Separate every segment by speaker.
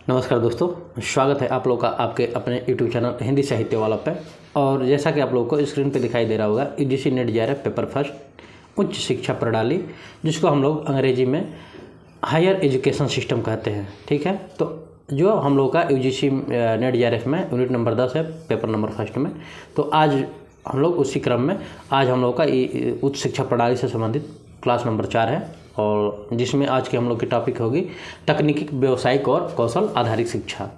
Speaker 1: नमस्कार दोस्तों, स्वागत है आप लोग का आपके अपने YouTube चैनल हिंदी साहित्य वाला पे। और जैसा कि आप लोगों को स्क्रीन पे दिखाई दे रहा होगा, UGC net JRF paper first उच्च शिक्षा प्रणाली, जिसको हम लोग अंग्रेजी में हायर एजुकेशन सिस्टम कहते हैं। ठीक है, तो जो हम लोग का UGC नेट JRF में यूनिट नंबर 10 है, पेपर नंबर फर्स्ट में। तो आज हम लोग उसी क्रम में आज हम लोग का उच्च शिक्षा प्रणाली से संबंधित क्लास नंबर 4 है, और जिसमें आज की हम लोग की टॉपिक होगी तकनीकी, व्यावसायिक और कौशल आधारित शिक्षा।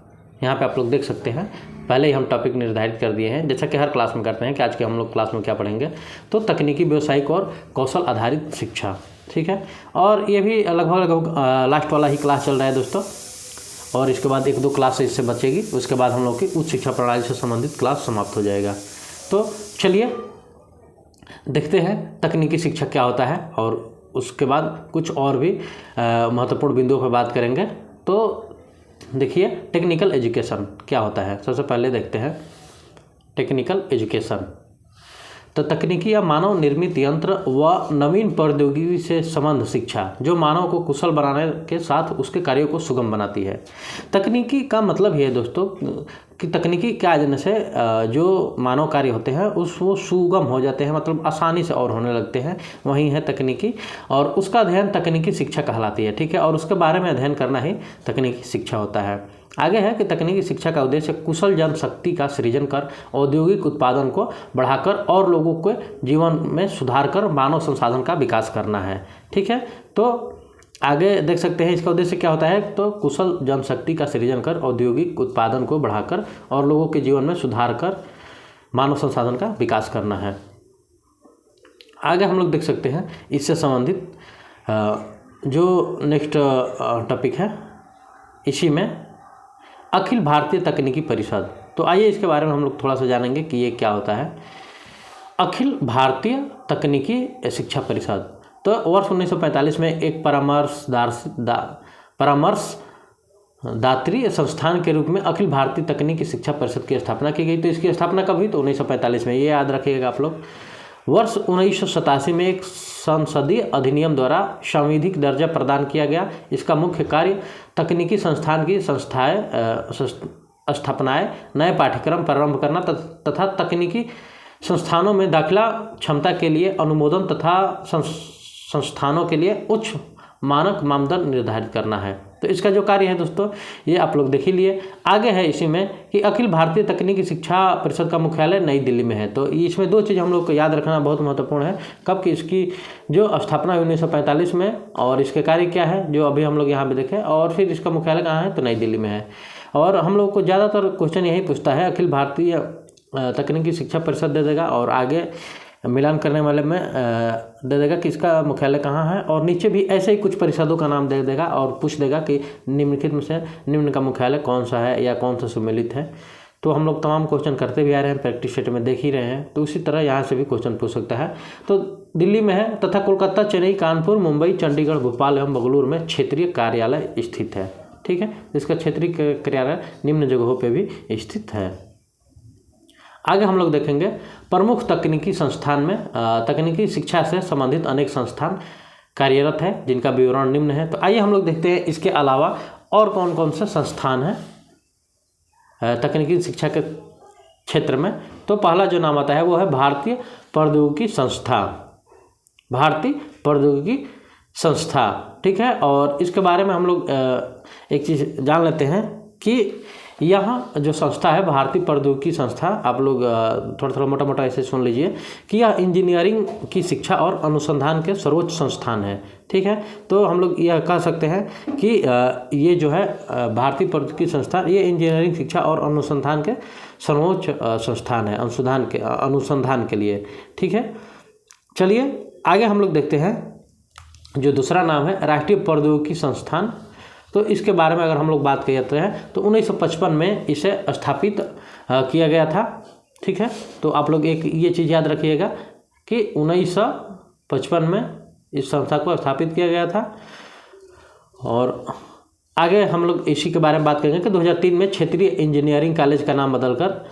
Speaker 1: यहाँ पे आप लोग देख सकते हैं, पहले ही हम टॉपिक निर्धारित कर दिए हैं, जैसा कि हर क्लास में करते हैं कि आज के हम लोग क्लास में क्या पढ़ेंगे। तो तकनीकी, व्यावसायिक और कौशल आधारित शिक्षा, ठीक है। और ये भी लगभग लास्ट वाला ही क्लास चल रहा है दोस्तों, और इसके बाद 1-2 क्लास इससे बचेगी। उसके बाद हम लोग की उच्च शिक्षा प्रणाली से संबंधित क्लास समाप्त हो जाएगा। तो चलिए देखते हैं तकनीकी शिक्षा क्या होता है, और उसके बाद कुछ और भी महत्वपूर्ण बिंदुओं पर बात करेंगे। तो देखिए टेक्निकल एजुकेशन क्या होता है। सबसे पहले देखते हैं टेक्निकल एजुकेशन। तो तकनीकी या मानव निर्मित यंत्र व नवीन प्रौद्योगिकी से संबंध शिक्षा, जो मानव को कुशल बनाने के साथ उसके कार्यों को सुगम बनाती है। तकनीकी का मतलब ये है दोस्तों कि तकनीकी के आ जाने से जो मानव कार्य होते हैं वो सुगम हो जाते हैं, मतलब आसानी से और होने लगते हैं। वही है तकनीकी, और उसका अध्ययन तकनीकी शिक्षा कहलाती है। ठीक है, और उसके बारे में अध्ययन करना ही तकनीकी शिक्षा होता है। आगे है कि तकनीकी शिक्षा का उद्देश्य कुशल जनशक्ति का सृजन कर औद्योगिक उत्पादन को बढ़ाकर और लोगों के जीवन में सुधार कर मानव संसाधन का विकास करना है। ठीक है, तो आगे देख सकते हैं इसका उद्देश्य क्या होता है। तो कुशल जनशक्ति का सृजन कर औद्योगिक उत्पादन को बढ़ाकर और लोगों के जीवन में सुधार कर मानव संसाधन का विकास करना है। आगे हम लोग देख सकते हैं इससे संबंधित जो नेक्स्ट टॉपिक है, इसी में अखिल भारतीय तकनीकी परिषद। तो आइए इसके बारे में हम लोग थोड़ा सा जानेंगे कि ये क्या होता है। अखिल भारतीय तकनीकी शिक्षा परिषद तो वर्ष 1945 में एक परामर्शदात्री संस्थान के रूप में अखिल भारतीय तकनीकी शिक्षा परिषद की स्थापना की गई। तो इसकी स्थापना कब हुई? तो 1945 में, ये याद रखिएगा आप लोग। वर्ष 1987 में एक संसदीय अधिनियम द्वारा संवैधानिक दर्जा प्रदान किया गया। इसका मुख्य कार्य तकनीकी संस्थान की स्थापनाएं, नए पाठ्यक्रम प्रारंभ करना तथा तकनीकी संस्थानों में दाखिला क्षमता के लिए अनुमोदन तथा संस्थानों के लिए उच्च मानक मानदंड निर्धारित करना है। तो इसका जो कार्य है दोस्तों, ये आप लोग देख ही लिए। आगे है इसी में कि अखिल भारतीय तकनीकी शिक्षा परिषद का मुख्यालय नई दिल्ली में है। तो इसमें 2 चीज़ हम लोग को याद रखना बहुत महत्वपूर्ण है। कब की इसकी जो स्थापना 1945 में, और इसके कार्य क्या है जो अभी हम लोग यहाँ पे देखें, और फिर इसका मुख्यालय कहाँ है? तो नई दिल्ली में है। और हम लोग को ज़्यादातर क्वेश्चन यही पूछता है, अखिल भारतीय तकनीकी शिक्षा परिषद दे देगा, और आगे मिलान करने वाले में दे देगा कि इसका मुख्यालय कहाँ है, और नीचे भी ऐसे ही कुछ परिषदों का नाम दे देगा और पूछ देगा कि निम्नलिखित में से निम्न का मुख्यालय कौन सा है या कौन सा सम्मिलित है। तो हम लोग तमाम क्वेश्चन करते भी आ रहे हैं, प्रैक्टिस सेट में देख ही रहे हैं। तो उसी तरह यहाँ से भी क्वेश्चन पूछ सकता है। तो दिल्ली में है तथा कोलकाता, चेन्नई, कानपुर, मुंबई, चंडीगढ़, भोपाल एवं बेंगलुरु में क्षेत्रीय कार्यालय स्थित है। ठीक है, इसका क्षेत्रीय कार्यालय निम्न जगहों पर भी स्थित है। आगे हम लोग देखेंगे प्रमुख तकनीकी संस्थान में तकनीकी शिक्षा से संबंधित अनेक संस्थान कार्यरत है, जिनका विवरण निम्न है। तो आइए हम लोग देखते हैं इसके अलावा और कौन कौन से संस्थान हैं तकनीकी शिक्षा के क्षेत्र में। तो पहला जो नाम आता है वो है भारतीय प्रौद्योगिकी संस्था। भारतीय प्रौद्योगिकी संस्था, ठीक है। और इसके बारे में हम लोग एक चीज़ जान लेते हैं कि यहाँ जो संस्था है भारतीय प्रौद्योगिकी संस्था, आप लोग थोड़ा मोटा मोटा ऐसे सुन लीजिए कि यह इंजीनियरिंग की शिक्षा और अनुसंधान के सर्वोच्च संस्थान है। ठीक है, तो हम लोग यह कह सकते हैं कि ये जो है भारतीय प्रौद्योगिकी संस्था, ये इंजीनियरिंग शिक्षा और अनुसंधान के सर्वोच्च संस्थान है अनुसंधान के लिए। ठीक है, चलिए आगे हम लोग देखते हैं जो दूसरा नाम है राष्ट्रीय प्रौद्योगिकी संस्थान। तो इसके बारे में अगर हम लोग बात करते हैं तो 1955 में इसे स्थापित किया गया था। ठीक है, तो आप लोग एक ये चीज़ याद रखिएगा कि 1955 में इस संस्था को स्थापित किया गया था। और आगे हम लोग इसी के बारे में बात करेंगे कि 2003 में क्षेत्रीय इंजीनियरिंग कॉलेज का नाम बदलकर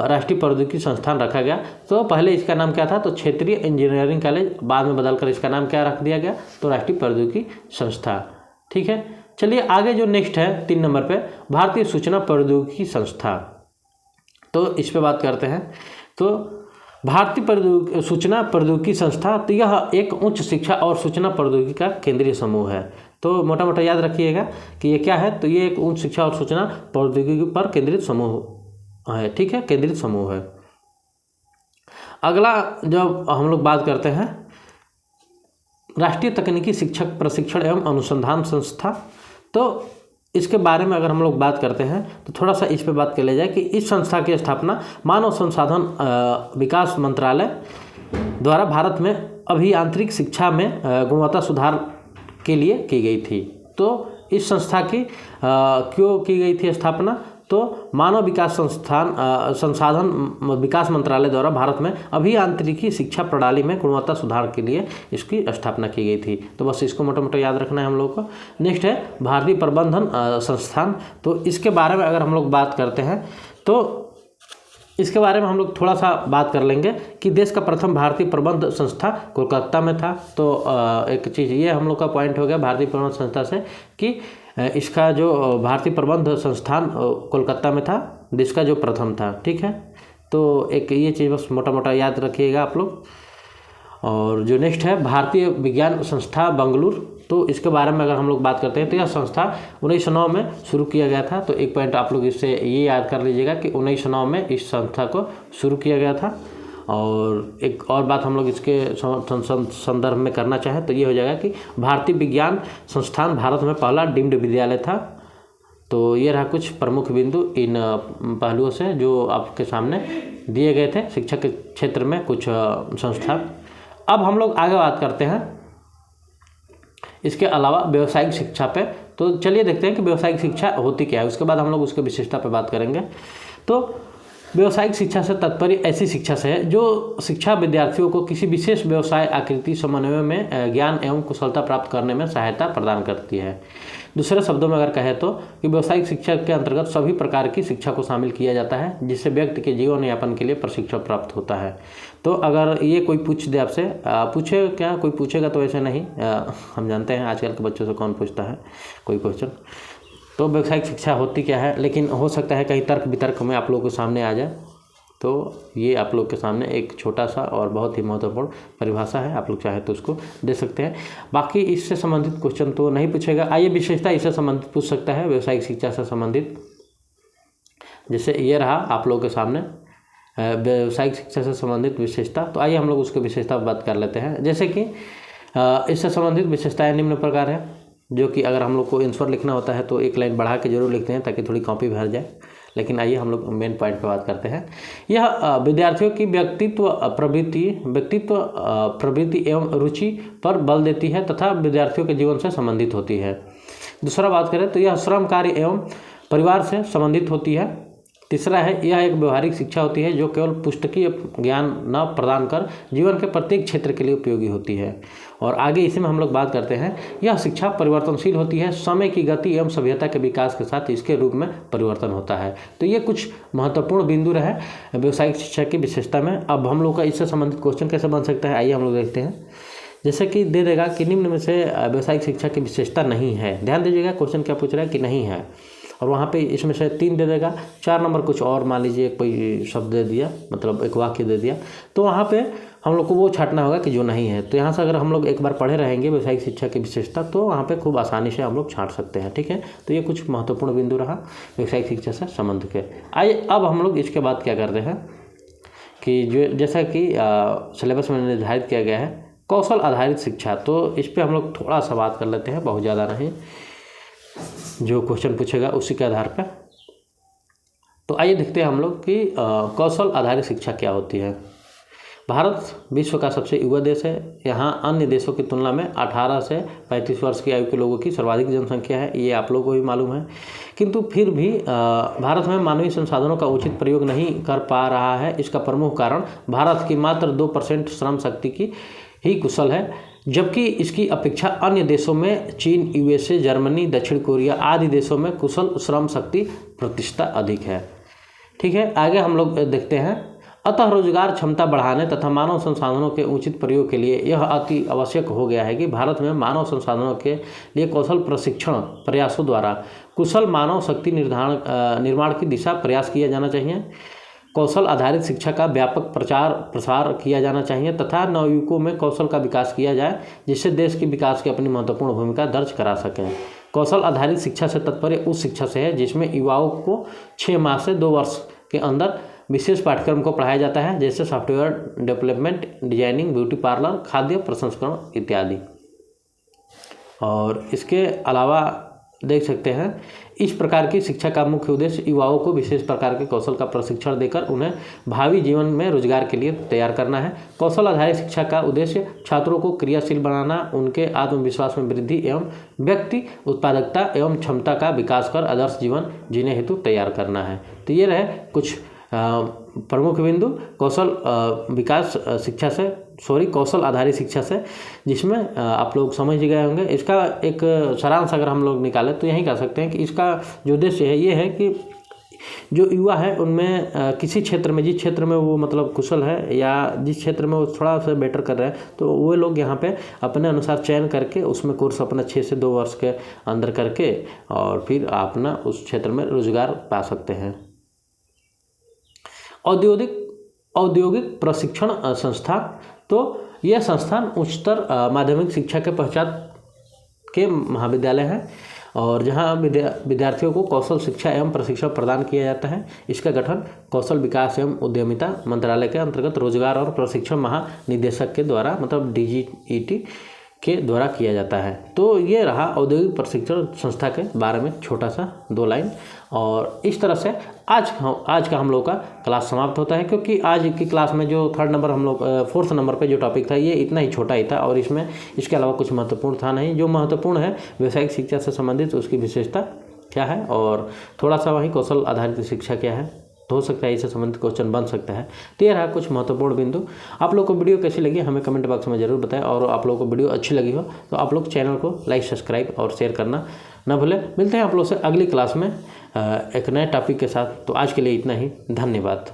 Speaker 1: राष्ट्रीय प्रौद्योगिकी संस्थान रखा गया। तो पहले इसका नाम क्या था? तो क्षेत्रीय इंजीनियरिंग कॉलेज, बाद में बदलकर इसका नाम क्या रख दिया गया? तो राष्ट्रीय प्रौद्योगिकी संस्था। ठीक है, चलिए आगे जो नेक्स्ट है 3 नंबर पे भारतीय सूचना प्रौद्योगिकी संस्था, तो इस पे बात करते हैं। तो भारतीय सूचना प्रौद्योगिकी संस्था, तो यह एक उच्च शिक्षा और सूचना प्रौद्योगिकी का केंद्रीय समूह है। तो मोटा मोटा याद रखिएगा कि ये क्या है, तो ये एक उच्च शिक्षा और सूचना प्रौद्योगिकी पर केंद्रित समूह है, ठीक है, केंद्रित समूह है। अगला जब हम लोग बात करते हैं राष्ट्रीय तकनीकी शिक्षक प्रशिक्षण एवं अनुसंधान संस्था, तो इसके बारे में अगर हम लोग बात करते हैं तो थोड़ा सा इस पे बात कर ले जाए कि इस संस्था की स्थापना मानव संसाधन विकास मंत्रालय द्वारा भारत में अभियांत्रिक शिक्षा में गुणवत्ता सुधार के लिए की गई थी। तो इस संस्था की क्यों की गई थी स्थापना, तो मानव विकास संसाधन विकास मंत्रालय द्वारा भारत में अभियांत्रिकी शिक्षा प्रणाली में गुणवत्ता सुधार के लिए इसकी स्थापना की गई थी। तो बस इसको मोटा मोटा याद रखना है हम लोग को। नेक्स्ट है भारतीय प्रबंधन संस्थान, तो इसके बारे में अगर हम लोग बात करते हैं तो इसके बारे में हम लोग थोड़ा सा बात कर लेंगे कि देश का प्रथम भारतीय प्रबंध संस्था कोलकाता में था। तो एक चीज़ ये हम लोग का पॉइंट हो गया भारतीय प्रबंध संस्था से कि इसका जो भारतीय प्रबंध संस्थान कोलकाता में था, देश का जो प्रथम था, ठीक है। तो एक ये चीज़ बस मोटा मोटा याद रखिएगा आप लोग। और जो नेक्स्ट है भारतीय विज्ञान संस्था बेंगलुरु, तो इसके बारे में अगर हम लोग बात करते हैं तो यह संस्था 1909 में शुरू किया गया था। तो एक पॉइंट आप लोग इससे ये याद कर लीजिएगा कि 1909 में इस संस्था को शुरू किया गया था। और एक और बात हम लोग इसके संदर्भ में करना चाहें तो ये हो जाएगा कि भारतीय विज्ञान संस्थान भारत में पहला डीम्ड विद्यालय था। तो ये रहा कुछ प्रमुख बिंदु इन पहलुओं से जो आपके सामने दिए गए थे शिक्षा के क्षेत्र में कुछ संस्था। अब हम लोग आगे बात करते हैं इसके अलावा व्यावसायिक शिक्षा पे। तो चलिए देखते हैं कि व्यावसायिक शिक्षा होती क्या है, उसके बाद हम लोग उसके विशेषता पे बात करेंगे। तो व्यावसायिक शिक्षा से तात्पर्य ऐसी शिक्षा से है जो शिक्षा विद्यार्थियों को किसी विशेष व्यवसाय आकृति समन्वय में ज्ञान एवं कुशलता प्राप्त करने में सहायता प्रदान करती है। दूसरे शब्दों में अगर कहें तो कि व्यावसायिक शिक्षा के अंतर्गत सभी प्रकार की शिक्षा को शामिल किया जाता है जिससे व्यक्ति के जीवन यापन के लिए प्रशिक्षण प्राप्त होता है। तो अगर ये कोई पूछ दे आपसे, पूछे क्या कोई पूछेगा तो ऐसे नहीं, हम जानते हैं आजकल के बच्चों से कौन पूछता है कोई क्वेश्चन। तो व्यावसायिक शिक्षा होती क्या है, लेकिन हो सकता है कहीं तर्क वितर्क में आप लोगों के सामने आ जाए। तो ये आप लोग के सामने एक छोटा सा और बहुत ही महत्वपूर्ण परिभाषा है, आप लोग चाहे तो उसको दे सकते हैं। बाकी इससे संबंधित क्वेश्चन तो नहीं पूछेगा। आइए विशेषता इससे संबंधित पूछ सकता है व्यावसायिक शिक्षा से संबंधित। जैसे ये रहा आप लोगों के सामने व्यावसायिक शिक्षा से संबंधित विशेषता। तो आइए हम लोग उसके विशेषता पर बात कर लेते हैं। जैसे कि इससे संबंधित विशेषताएं निम्न प्रकार है, जो कि अगर हम लोग को आंसर लिखना होता है तो एक लाइन बढ़ा के जरूर लिखते हैं ताकि थोड़ी कॉपी भर जाए। लेकिन आइए हम लोग मेन पॉइंट पर बात करते हैं। यह विद्यार्थियों की व्यक्तित्व प्रवृत्ति एवं रुचि पर बल देती है तथा विद्यार्थियों के जीवन से संबंधित होती है। दूसरा बात करें तो यह श्रम कार्य एवं परिवार से संबंधित होती है। तीसरा है यह एक व्यवहारिक शिक्षा होती है जो केवल पुस्तकीय ज्ञान न प्रदान कर जीवन के प्रत्येक क्षेत्र के लिए उपयोगी होती है। और आगे इसी में हम लोग बात करते हैं, यह शिक्षा परिवर्तनशील होती है, समय की गति एवं सभ्यता के विकास के साथ इसके रूप में परिवर्तन होता है। तो ये कुछ महत्वपूर्ण बिंदु रहे व्यावसायिक शिक्षा की विशेषता में। अब हम लोग का इससे संबंधित क्वेश्चन कैसे बन सकता है, आइए हम लोग देखते हैं। जैसे कि दे देगा कि निम्न में से व्यावसायिक शिक्षा की विशेषता नहीं है। ध्यान दीजिएगा क्वेश्चन क्या पूछ रहा है कि नहीं है, और वहाँ पे इसमें से 3 दे देगा, 4 नंबर कुछ और मान लीजिए कोई शब्द दे दिया, मतलब एक वाक्य दे दिया, तो वहाँ पे हम लोग को वो छांटना होगा कि जो नहीं है। तो यहाँ से अगर हम लोग एक बार पढ़े रहेंगे व्यावसायिक शिक्षा की विशेषता तो वहाँ पे खूब आसानी से हम लोग छांट सकते हैं, ठीक है। तो ये कुछ महत्वपूर्ण बिंदु रहा व्यावसायिक शिक्षा से संबंध के। आइए अब हम लोग इसके बाद क्या करते हैं कि जो जैसा कि सिलेबस में निर्धारित किया गया है कौशल आधारित शिक्षा, तो इस पर हम लोग थोड़ा सा बात कर लेते हैं, बहुत ज़्यादा नहीं, जो क्वेश्चन पूछेगा उसी के आधार पर। तो आइए देखते हैं हम लोग कि कौशल आधारित शिक्षा क्या होती है। भारत विश्व का सबसे युवा देश है। यहाँ अन्य देशों की तुलना में 18 से 35 वर्ष की आयु के लोगों की सर्वाधिक जनसंख्या है, ये आप लोगों को भी मालूम है। किंतु फिर भी भारत में मानवीय संसाधनों का उचित प्रयोग नहीं कर पा रहा है। इसका प्रमुख कारण भारत की मात्र 2% श्रम शक्ति की ही कुशल है, जबकि इसकी अपेक्षा अन्य देशों में चीन, USA, जर्मनी, दक्षिण कोरिया आदि देशों में कुशल श्रम शक्ति प्रतिशत अधिक है, ठीक है। आगे हम लोग देखते हैं अतः रोजगार क्षमता बढ़ाने तथा मानव संसाधनों के उचित प्रयोग के लिए यह अति आवश्यक हो गया है कि भारत में मानव संसाधनों के लिए कौशल प्रशिक्षण प्रयासों द्वारा कुशल मानव शक्ति निर्माण की दिशा प्रयास किया जाना चाहिए। कौशल आधारित शिक्षा का व्यापक प्रचार प्रसार किया जाना चाहिए तथा नवयुवकों में कौशल का विकास किया जाए, जिससे देश के विकास की अपनी महत्वपूर्ण भूमिका दर्ज करा सकें। कौशल आधारित शिक्षा से तात्पर्य उस शिक्षा से है जिसमें युवाओं को 6 माह से 2 वर्ष के अंदर विशेष पाठ्यक्रम को पढ़ाया जाता है, जैसे software development, designing, beauty parlour, खाद्य प्रसंस्करण इत्यादि। और इसके अलावा देख सकते हैं इस प्रकार की शिक्षा का मुख्य उद्देश्य युवाओं को विशेष प्रकार के कौशल का प्रशिक्षण देकर उन्हें भावी जीवन में रोजगार के लिए तैयार करना है। कौशल आधारित शिक्षा का उद्देश्य छात्रों को क्रियाशील बनाना, उनके आत्मविश्वास में वृद्धि एवं व्यक्ति उत्पादकता एवं क्षमता का विकास कर आदर्श जीवन जीने हेतु तैयार करना है। तो ये रहे कुछ प्रमुख बिंदु कौशल विकास शिक्षा से कौशल आधारित शिक्षा से, जिसमें आप लोग समझ गए होंगे। इसका एक सारांश अगर हम लोग निकालें तो यही कह सकते हैं कि इसका जो उद्देश्य है ये है कि जो युवा है उनमें किसी क्षेत्र में, जिस क्षेत्र में वो मतलब कुशल है या जिस क्षेत्र में वो थोड़ा सा बेटर कर रहे हैं, तो वो लोग यहाँ पे अपने अनुसार चयन करके उसमें कोर्स अपना 6 से 2 वर्ष के अंदर करके और फिर अपना उस क्षेत्र में रोजगार पा सकते हैं। औद्योगिक प्रशिक्षण संस्थान, तो यह संस्थान उच्चतर माध्यमिक शिक्षा के पश्चात के महाविद्यालय हैं और जहां विद्यार्थियों को कौशल शिक्षा एवं प्रशिक्षण प्रदान किया जाता है। इसका गठन कौशल विकास एवं उद्यमिता मंत्रालय के अंतर्गत रोजगार और प्रशिक्षण महानिदेशक के द्वारा मतलब DGET के द्वारा किया जाता है। तो ये रहा औद्योगिक प्रशिक्षण संस्था के बारे में छोटा सा 2 लाइन। और इस तरह से आज का हम लोग का क्लास समाप्त होता है, क्योंकि आज की क्लास में जो 3rd नंबर हम लोग 4th नंबर पे जो टॉपिक था ये इतना ही छोटा ही था और इसमें इसके अलावा कुछ महत्वपूर्ण था नहीं। जो महत्वपूर्ण है व्यावसायिक शिक्षा से संबंधित उसकी विशेषता क्या है और थोड़ा सा वही कौशल आधारित शिक्षा क्या है, तो हो सकता है इससे संबंधित क्वेश्चन बन सकता है। तो ये रहा कुछ महत्वपूर्ण बिंदु। आप लोग को वीडियो कैसी लगी हमें कमेंट बॉक्स में ज़रूर बताएं और आप लोगों को वीडियो अच्छी लगी हो तो आप लोग चैनल को लाइक, सब्सक्राइब और शेयर करना न भूलें। मिलते हैं आप लोग से अगली क्लास में एक नए टॉपिक के साथ। तो आज के लिए इतना ही, धन्यवाद।